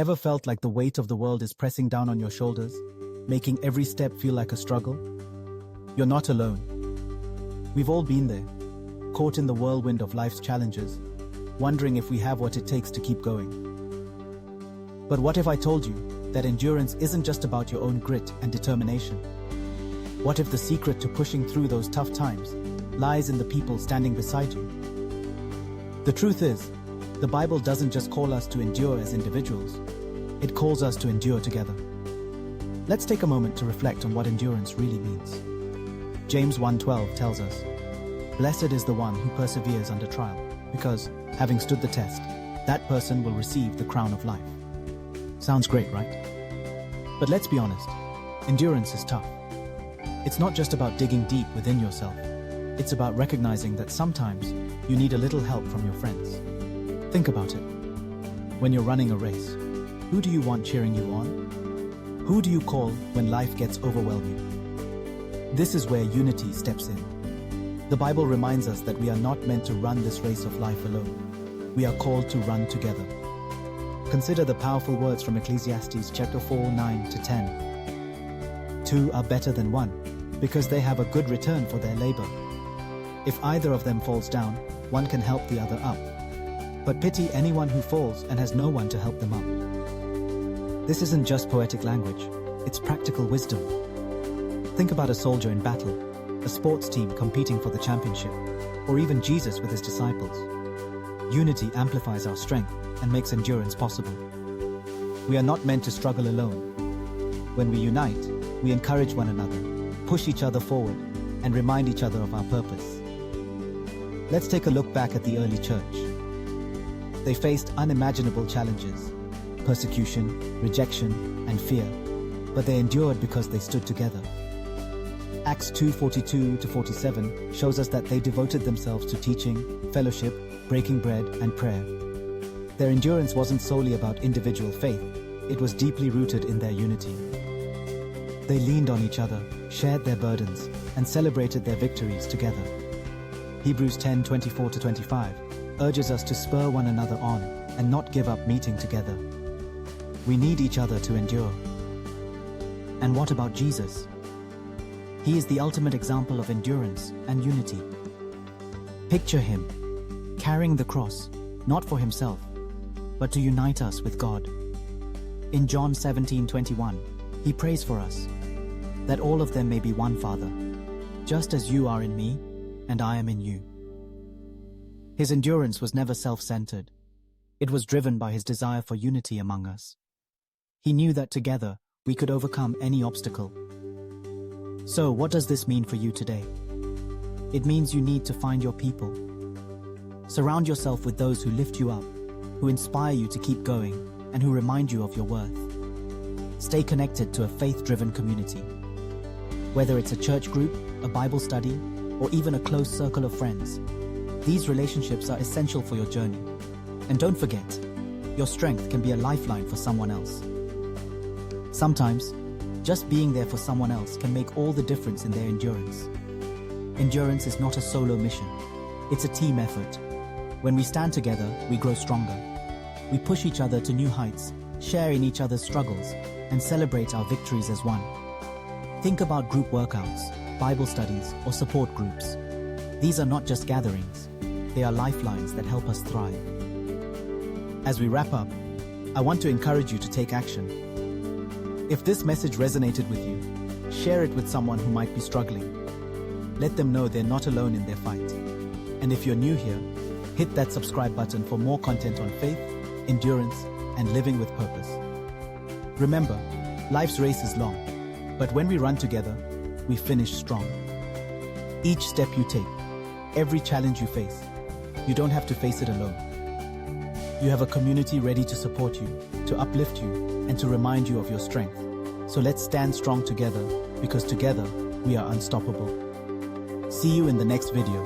Ever felt like the weight of the world is pressing down on your shoulders, making every step feel like a struggle? You're not alone. We've all been there, caught in the whirlwind of life's challenges, wondering if we have what it takes to keep going. But what if I told you that endurance isn't just about your own grit and determination? What if the secret to pushing through those tough times lies in the people standing beside you? The truth is, the Bible doesn't just call us to endure as individuals, it calls us to endure together. Let's take a moment to reflect on what endurance really means. James 1:12 tells us, "Blessed is the one who perseveres under trial, because, having stood the test, that person will receive the crown of life." Sounds great, right? But let's be honest, endurance is tough. It's not just about digging deep within yourself. It's about recognizing that sometimes you need a little help from your friends. Think about it. When you're running a race, who do you want cheering you on? Who do you call when life gets overwhelming? This is where unity steps in. The Bible reminds us that we are not meant to run this race of life alone. We are called to run together. Consider the powerful words from Ecclesiastes chapter 4, 9-10. "Two are better than one, because they have a good return for their labor. If either of them falls down, one can help the other up. But pity anyone who falls and has no one to help them up." This isn't just poetic language, it's practical wisdom. Think about a soldier in battle, a sports team competing for the championship, or even Jesus with his disciples. Unity amplifies our strength and makes endurance possible. We are not meant to struggle alone. When we unite, we encourage one another, push each other forward, and remind each other of our purpose. Let's take a look back at the early church. They faced unimaginable challenges, persecution, rejection, and fear, but they endured because they stood together. Acts 2:42-47 shows us that they devoted themselves to teaching, fellowship, breaking bread, and prayer. Their endurance wasn't solely about individual faith, it was deeply rooted in their unity. They leaned on each other, shared their burdens, and celebrated their victories together. Hebrews 10:24-25 urges us to spur one another on and not give up meeting together. We need each other to endure. And what about Jesus? He is the ultimate example of endurance and unity. Picture him, carrying the cross, not for himself, but to unite us with God. In John 17:21, he prays for us, that all of them may be one, Father, just as you are in me and I am in you. His endurance was never self-centered. It was driven by his desire for unity among us. He knew that together we could overcome any obstacle. So, what does this mean for you today? It means you need to find your people. Surround yourself with those who lift you up, who inspire you to keep going, and who remind you of your worth. Stay connected to a faith-driven community. Whether it's a church group, a Bible study, or even a close circle of friends, these relationships are essential for your journey. And don't forget, your strength can be a lifeline for someone else. Sometimes, just being there for someone else can make all the difference in their endurance. Endurance is not a solo mission. It's a team effort. When we stand together, we grow stronger. We push each other to new heights, share in each other's struggles, and celebrate our victories as one. Think about group workouts, Bible studies, or support groups. These are not just gatherings. They are lifelines that help us thrive. As we wrap up, I want to encourage you to take action. If this message resonated with you, share it with someone who might be struggling. Let them know they're not alone in their fight. And if you're new here, hit that subscribe button for more content on faith, endurance, and living with purpose. Remember, life's race is long, but when we run together, we finish strong. Each step you take, every challenge you face, you don't have to face it alone. You have a community ready to support you, to uplift you, and to remind you of your strength. So let's stand strong together, because together we are unstoppable. See you in the next video.